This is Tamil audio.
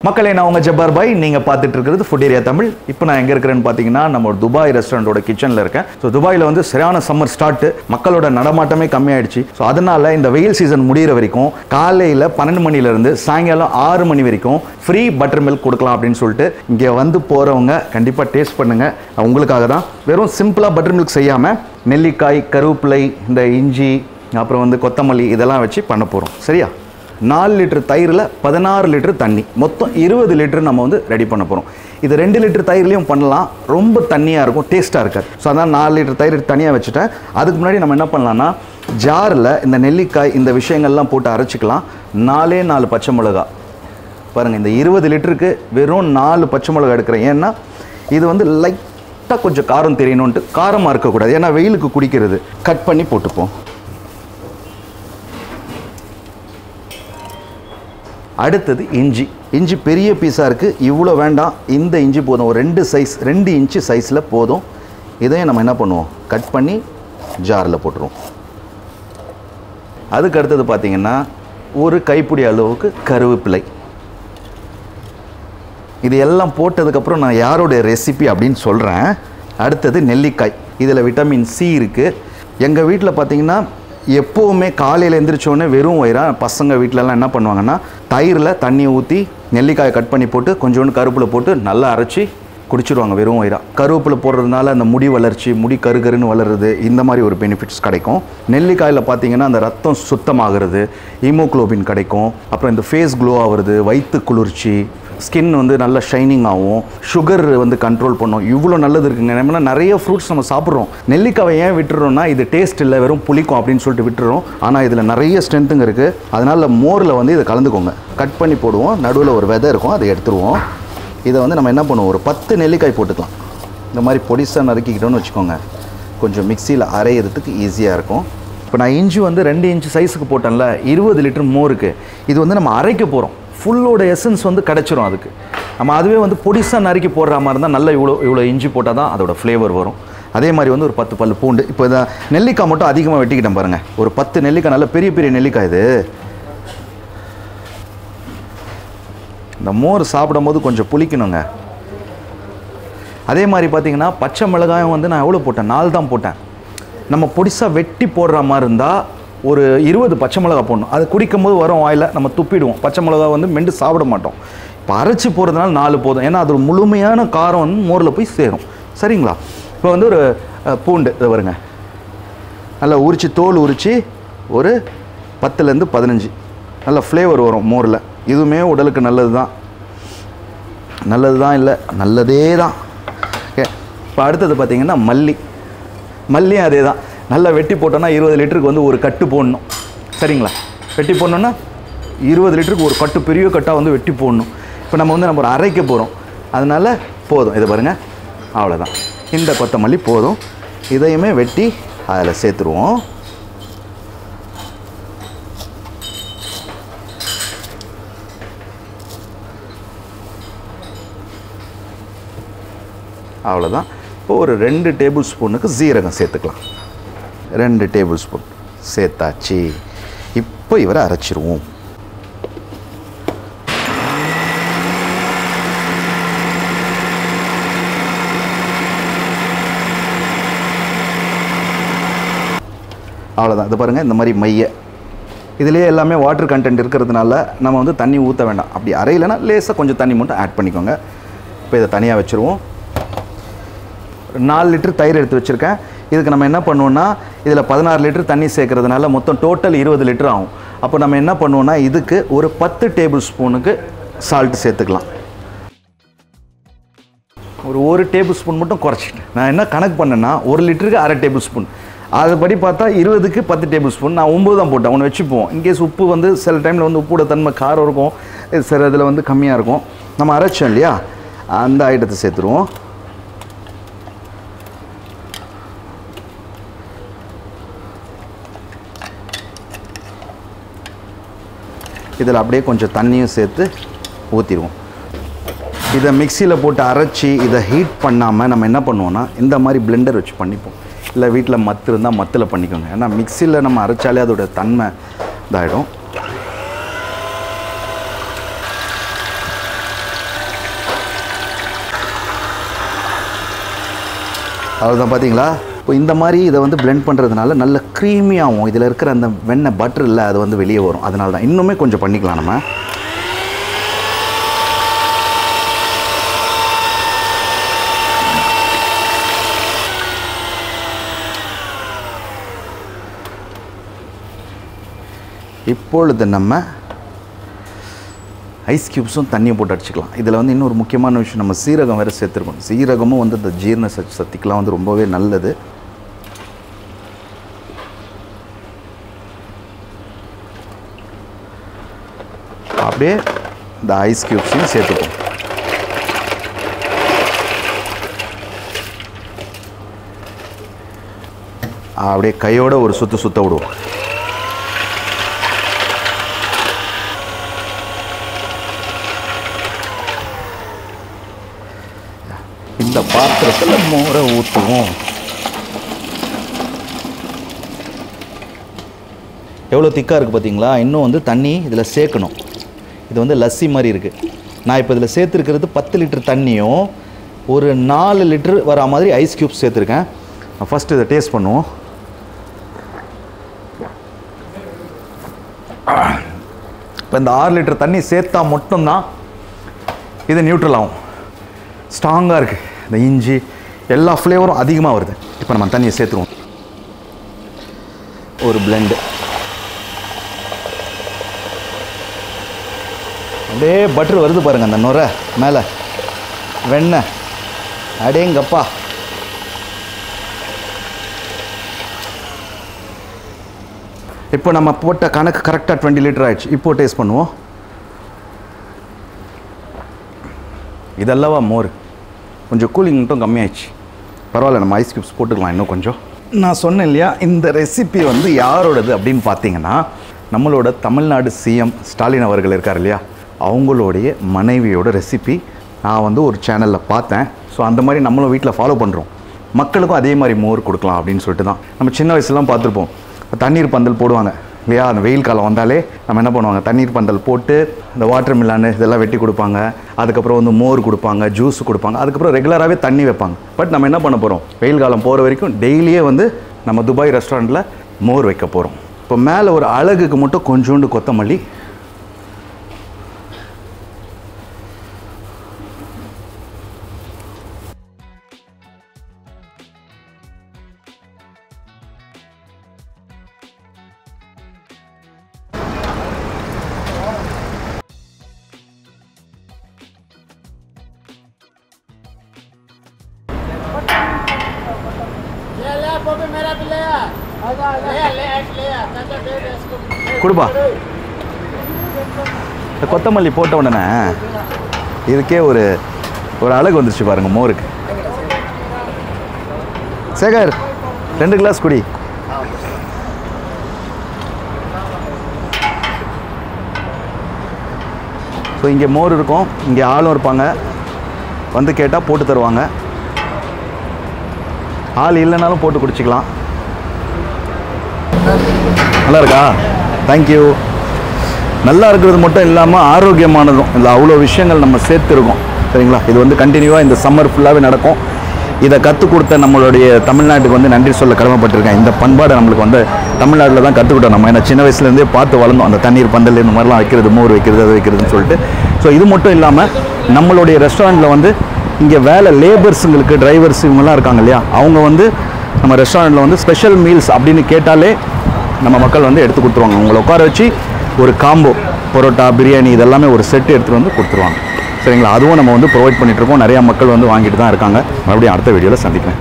மக்களே நான் உங்க ஜப்பார் பாய் நீங்க பார்த்துட்டு இருக்கிறது ஃபுட் ஏரியா தமிழ். இப்போ நான் எங்க இருக்கிறேன்னு பாத்தீங்கன்னா நம்ம துபாய் ரெஸ்டாரண்டோட கிச்சன்ல இருக்கேன். ஸோ துபாயில வந்து சரியான சம்மர் ஸ்டார்ட், மக்களோட நடமாட்டமே கம்மியாயிடுச்சு. ஸோ அதனால இந்த வெயில் சீசன் முடிகிற வரைக்கும் காலையில 12 மணில இருந்து சாயங்காலம் 6 மணி வரைக்கும் ஃப்ரீ பட்டர் மில்க் கொடுக்கலாம் அப்படின்னு சொல்லிட்டு இங்க வந்து போறவங்க கண்டிப்பா டேஸ்ட் பண்ணுங்க. உங்களுக்காக தான் வெறும் சிம்பிளா பட்டர் மில்க் செய்யாம நெல்லிக்காய், கருவேப்பிலை, இந்த இஞ்சி, அப்புறம் வந்து கொத்தமல்லி இதெல்லாம் வச்சு பண்ண போறோம். சரியா? 4 லிட்டர் தயிரில் 16 லிட்டர் தண்ணி, மொத்தம் 20 லிட்டர் நம்ம வந்து ரெடி பண்ண போகிறோம். இது 2 லிட்டர் தயிர்லையும் பண்ணலாம், ரொம்ப தண்ணியாக இருக்கும், டேஸ்ட்டாக இருக்காது. ஸோ அதான் 4 லிட்டர் தயிர் தனியாக வச்சுட்டேன். அதுக்கு முன்னாடி நம்ம என்ன பண்ணலாம்னா ஜாரில் இந்த நெல்லிக்காய் இந்த விஷயங்கள்லாம் போட்டு அரைச்சிக்கலாம். 4 பச்சை மிளகா பாருங்கள், இந்த 20 லிட்டருக்கு வெறும் 4 பச்சை மிளகா எடுக்கிறேன். ஏன்னா இது வந்து லைட்டாக கொஞ்சம் காரம் தெரியணுன்ட்டு, காரமாக இருக்கக்கூடாது, ஏன்னா வெயிலுக்கு குடிக்கிறது. கட் பண்ணி போட்டுப்போம். அடுத்தது இஞ்சி. இஞ்சி பெரிய பீஸாக இருக்குது, இவ்வளோ வேண்டாம், இந்த இஞ்சி போதும், ஒரு 2 இன்ச்சு சைஸில் போதும். இதையும் நம்ம என்ன பண்ணுவோம், கட் பண்ணி ஜாரில் போட்டுருவோம். அதுக்கு அடுத்தது பார்த்திங்கன்னா ஒரு கைப்பிடி அளவுக்கு கருவேப்பிலை. இது எல்லாம் போட்டதுக்கப்புறம் நான் யாரோடைய ரெசிபி அப்படின்னு சொல்கிறேன். அடுத்தது நெல்லிக்காய். இதில் விட்டமின் சி இருக்குது. எங்கள் வீட்டில் பார்த்திங்கன்னா எப்போவுமே காலையில் எழுந்திரிச்சோடனே வெறும் வயிறாக பசங்க வீட்டிலலாம் என்ன பண்ணுவாங்கன்னா தயிரில் தண்ணி ஊற்றி நெல்லிக்காயை கட் பண்ணி போட்டு கொஞ்சோண்டு கருவேப்பிலை போட்டு நல்லா அரைச்சி குடிச்சிடுவாங்க வெறும் வயிறாக. கருவேப்பிலை போடுறதுனால அந்த முடி வளர்ச்சி, முடி கருகருன்னு வளருது, இந்த மாதிரி ஒரு பெனிஃபிட்ஸ் கிடைக்கும். நெல்லிக்காயில் பார்த்தீங்கன்னா அந்த ரத்தம் சுத்தமாகிறது, ஹீமோக்ளோபின் கிடைக்கும், அப்புறம் இந்த ஃபேஸ் க்ளோ ஆகுறது, வயிற்று குளிர்ச்சி, ஸ்கின் வந்து நல்லா ஷைனிங் ஆகும், சுகர் வந்து கண்ட்ரோல் பண்ணும். இவ்வளோ நல்லது இருக்குங்க. நம்ம நிறைய ஃப்ரூட்ஸ் நம்ம சாப்பிட்றோம், நெல்லிக்காவை ஏன் விட்டுறோம்னா இது டேஸ்ட் இல்லை, வெறும் புளிக்கும் அப்படின்னு சொல்லிட்டு விட்டுறோம். ஆனால் இதில் நிறைய ஸ்ட்ரென்த்துங்க இருக்குது. அதனால் மோரில் வந்து இதை கலந்துக்கோங்க. கட் பண்ணி போடுவோம், நடுவில் ஒரு விதை இருக்கும், அதை எடுத்துருவோம். இதை வந்து நம்ம என்ன பண்ணுவோம், ஒரு 10 நெல்லிக்காய் போட்டுக்கலாம். இந்த மாதிரி பொடிசாக நறுக்கிக்கிட்டோன்னு வச்சுக்கோங்க, கொஞ்சம் மிக்சியில் அரைகிறதுக்கு ஈஸியாக இருக்கும். இப்போ நான் இஞ்சி வந்து 2 இன்ச்சு சைஸுக்கு போட்டேன்ல, 20 லிட்டர் மோருக்கு இது வந்து நம்ம அரைக்க போகிறோம். ஃபுல்லோட எசன்ஸ் வந்து கிடச்சிரும் அதுக்கு. நம்ம அதுவே வந்து பொடிசாக நறுக்கி போடுற மாதிரி இருந்தால் நல்லா இவ்வளோ இஞ்சி போட்டால் தான் அதோட ஃப்ளேவர் வரும். அதே மாதிரி வந்து ஒரு 10 பல் பூண்டு. இப்போ இதை நெல்லிக்காய் மட்டும் அதிகமாக வெட்டிக்கிட்டேன் பாருங்கள், ஒரு 10 நெல்லிக்காய், நல்ல பெரிய பெரிய நெல்லிக்காய் இது. இந்த மோர் சாப்பிடும் போது கொஞ்சம் புளிக்கணுங்க. அதே மாதிரி பார்த்தீங்கன்னா பச்சை மிளகாயும் வந்து நான் எவ்வளோ போட்டேன், 4 தான் போட்டேன். நம்ம பொடிசாக வெட்டி போடுற மாதிரி இருந்தால் ஒரு 20 பச்சை மிளகா போடணும். அது குடிக்கும் போது வரும் வாயில், நம்ம துப்பிடுவோம். பச்சை மிளகா வந்து மெண்டு சாப்பிட மாட்டோம். இப்போ அரைச்சி போடுறதுனால 4 போதும், ஏன்னா அது ஒரு முழுமையான காரம் வந்து மோரில் போய் சேரும். சரிங்களா? இப்போ வந்து ஒரு பூண்டு இதை வருங்க, நல்லா உரித்து தோல் உரித்து ஒரு 10லேருந்து 15 நல்ல ஃப்ளேவர் வரும் மோரில். இதுவுமே உடலுக்கு நல்லது தான். நல்லது தான் இல்லை, நல்லதே தான். ஓகே, இப்போ அடுத்தது பார்த்திங்கன்னா மல்லியும் அதே தான். நல்லா வெட்டி போட்டோன்னா 20 லிட்டருக்கு வந்து ஒரு கட்டு போடணும். சரிங்களா? வெட்டி போடணுன்னா 20 லிட்டருக்கு ஒரு கட்டு, பெரிய கட்டாக வந்து வெட்டி போடணும். இப்போ நம்ம வந்து ஒரு அரைக்க போகிறோம், அதனால் போதும். இதை பாருங்கள், அவ்வளோதான். இந்த கொத்தமல்லி போதும். இதையுமே வெட்டி அதில் சேர்த்துருவோம். அவ்வளோதான். இப்போ ஒரு 2 டேபிள் ஸ்பூனுக்கு சீரகம் சேர்த்துக்கலாம். 2 டேபிள் ஸ்பூன் சேர்த்தாச்சு. இப்போ இவரை அரைச்சிருவோம். அவ்வளோதான். இது பாருங்கள், இந்த மாதிரி மைய இதிலே எல்லாமே வாட்டர் கண்டென்ட் இருக்கிறதுனால நம்ம வந்து தண்ணி ஊற்ற வேண்டாம். அப்படி அரையிலனா லேசாக கொஞ்சம் தண்ணி மட்டும் ஆட் பண்ணிக்கோங்க. இப்போ இதை தனியாக வச்சுருவோம். 4 லிட்டர் தயிர் எடுத்து வச்சுருக்கேன். இதுக்கு நம்ம என்ன பண்ணுவோம்னா இதில் 16 லிட்டர் தண்ணி சேர்க்கறதுனால மொத்தம் டோட்டல் 20 லிட்டர் ஆகும். அப்போ நம்ம என்ன பண்ணுவோம்னா இதுக்கு ஒரு 10 டேபிள் ஸ்பூனுக்கு சால்ட் சேர்த்துக்கலாம். ஒரு டேபிள் ஸ்பூன் மட்டும் குறைச்சிட்டேன். நான் என்ன கணக்கு பண்ணேன்னா 1 லிட்டருக்கு அரை டேபிள் ஸ்பூன், அதுபடி பார்த்தா 20க்கு 10 டேபிள் ஸ்பூன். நான் 9 தான் போட்டேன். ஒன்று வச்சுப்போம். இன்கேஸ் உப்பு வந்து சில டைமில் வந்து உப்போட தன்மை காரம் இருக்கும், சில இதில் வந்து கம்மியாக இருக்கும். நம்ம அரைச்சோம் இல்லையா, அந்த ஐட்டத்தை சேர்த்துருவோம். இதில் அப்படியே கொஞ்சம் தண்ணியும் சேர்த்து ஊற்றிடுவோம். இதை மிக்சியில் போட்டு அரைச்சி இதை ஹீட் பண்ணாமல் நம்ம என்ன பண்ணுவோம்னா இந்த மாதிரி பிளெண்டர் வச்சு பண்ணிப்போம். இல்லை வீட்டில் மத்து இருந்தால் மத்தில் பண்ணிக்கோங்க. ஏன்னா மிக்சியில் நம்ம அரைச்சாலே அதோட தன்மை இதாகிடும். அவ்வளோதான் பார்த்தீங்களா. இப்போ இந்த மாதிரி இதை வந்து பிளெண்ட் பண்ணுறதுனால நல்ல க்ரீமியாகவும் இதில் இருக்கிற அந்த வெண்ணெய் பட்டர் இல்லை அது வந்து வெளியே வரும். அதனால தான் இன்னுமே கொஞ்சம் பண்ணிக்கலாம் நம்ம. இப்பொழுது நம்ம ஐஸ் க்யூப்ஸும் தண்ணியும் போட்டு அடிச்சுக்கலாம். இதில் வந்து இன்னொரு முக்கியமான விஷயம், நம்ம சீரகம் வேறு சேர்த்துருக்கோம். சீரகமும் வந்து இந்த ஜீரண சக்திக்கெலாம் வந்து ரொம்பவே நல்லது. அப்படியே இந்த ஐஸ் க்யூப்ஸையும் சேர்த்துப்போம். அப்படியே கையோட ஒரு சுத்த விடுவோம். இந்த பாத்திரத்தில் மோரை ஊற்றுவோம். எவ்வளோ திக்காக இருக்குது பார்த்தீங்களா. இன்னும் வந்து தண்ணி இதில் சேர்க்கணும். இது வந்து லஸ்ஸி மாதிரி இருக்குது. நான் இப்போ இதில் சேர்த்துருக்கிறது 10 லிட்டர் தண்ணியும் ஒரு 4 லிட்டர் வரா மாதிரி ஐஸ் க்யூப்ஸ் சேர்த்துருக்கேன். ஃபஸ்ட்டு இதை டேஸ்ட் பண்ணுவோம். இப்போ இந்த 6 லிட்டர் தண்ணி சேர்த்தா மட்டும்தான் இது நியூட்ரல் ஆகும். ஸ்ட்ராங்காக இருக்குது. இந்த இஞ்சி எல்லா ஃப்ளேவரும் அதிகமாக வருது. இப்போ நம்ம தண்ணியை சேர்த்துருவோம். ஒரு பிளெண்டு அப்படியே பட்டர் வருது பாருங்கள். அந்த நுரை மேலே வெண்ணெய் அடேங்கப்பா. இப்போ நம்ம போட்ட கணக்கு கரெக்டாக 20 லிட்டர் ஆயிடுச்சு. இப்போ டேஸ்ட் பண்ணுவோம். இதெல்லாம் மோர் கொஞ்சம் கூலிங் மட்டும் கம்மியாயிடுச்சு. பரவாயில்ல, நம்ம ஐஸ் க்யூப்ஸ் போட்டுக்கலாம் இன்னும் கொஞ்சம். நான் சொன்னேன் இல்லையா, இந்த ரெசிபி வந்து யாரோடது அப்படின்னு பார்த்தீங்கன்னா, நம்மளோட தமிழ்நாடு சிஎம் ஸ்டாலின் அவர்கள் இருக்கார் இல்லையா, அவங்களுடைய மனைவியோட ரெசிபி நான் வந்து ஒரு சேனலில் பார்த்தேன். ஸோ அந்த மாதிரி நம்மளும் வீட்டில் ஃபாலோ பண்ணுறோம். மக்களுக்கும் அதே மாதிரி மோர் கொடுக்கலாம் அப்படின்னு சொல்லிட்டு தான். நம்ம சின்ன வயசுலாம் பார்த்துருப்போம், தண்ணீர் பந்தல் போடுவாங்க இல்லையா. அந்த வெயில் காலம் வந்தாலே நம்ம என்ன பண்ணுவாங்க, தண்ணீர் பந்தல் போட்டு இந்த வாட்டர் மில்லானு இதெல்லாம் வெட்டி கொடுப்பாங்க. அதுக்கப்புறம் வந்து மோர் கொடுப்பாங்க, ஜூஸ் கொடுப்பாங்க. அதுக்கப்புறம் ரெகுலராகவே தண்ணி வைப்பாங்க. பட் நம்ம என்ன பண்ண போகிறோம், வெயில் காலம் போகிற வரைக்கும் டெய்லியே வந்து நம்ம துபாய் ரெஸ்டாரண்ட்டில் மோர் வைக்க போகிறோம். இப்போ மேலே ஒரு அழகுக்கு மட்டும் கொஞ்சோண்டு கொத்தமல்லி, கொடுப்பா. இந்த கொத்தமல்லி போட்ட உடனே இதுக்கே ஒரு அழகு வந்துருச்சு பாருங்க மோருக்கு. சேகர் 2 கிளாஸ் குடி. ஸோ இங்கே மோர் இருக்கும், இங்கே ஆளும் இருப்பாங்க, வந்து கேட்டால் போட்டு தருவாங்க. ஆள் இல்லைனாலும் போட்டு குடிச்சிக்கலாம். நல்லா இருக்கா? தேங்க்யூ. நல்லா இருக்கிறது மட்டும் இல்லாமல் ஆரோக்கியமானதும் இல்லை, அவ்வளோ விஷயங்கள் நம்ம சேர்த்துருக்கோம் சரிங்களா. இது வந்து கண்டினியூவாக இந்த சம்மர் ஃபுல்லாகவே நடக்கும். இதை கற்றுக் கொடுத்த நம்மளுடைய தமிழ்நாட்டுக்கு வந்து நன்றி சொல்ல கடமைப்பட்டிருக்கேன். இந்த பண்பாடை நம்மளுக்கு வந்து தமிழ்நாட்டில் தான் கற்றுக்கிட்டோம் நம்ம. ஏன்னா சின்ன வயசுலேருந்தே பார்த்து வளர்ந்தோம், அந்த தண்ணீர் பந்தல் இந்த மாதிரிலாம் வைக்கிறது, மோர் வைக்கிறது, அது வைக்கிறதுன்னு சொல்லிட்டு. ஸோ இது மட்டும் இல்லாமல் நம்மளுடைய ரெஸ்டாரண்ட்டில் வந்து இங்கே வேலை லேபர்ஸுங்களுக்கு, டிரைவர்ஸ் இவங்கெல்லாம் இருக்காங்க இல்லையா, அவங்க வந்து நம்ம ரெஸ்டாரண்ட்டில் வந்து ஸ்பெஷல் மீல்ஸ் அப்படின்னு கேட்டாலே நம்ம மக்கள் வந்து எடுத்து கொடுத்துருவாங்க. உங்களை உட்கார வச்சு ஒரு காம்போ பரோட்டா, பிரியாணி இதெல்லாமே ஒரு செட்டு எடுத்துகிட்டு வந்து கொடுத்துருவாங்க சரிங்களா. அதுவும் நம்ம வந்து ப்ரொவைட் பண்ணிகிட்ருக்கோம். நிறையா மக்கள் வந்து வாங்கிட்டு தான் இருக்காங்க. மறுபடியும் அடுத்த வீடியோவில் சந்திக்கிறேன்.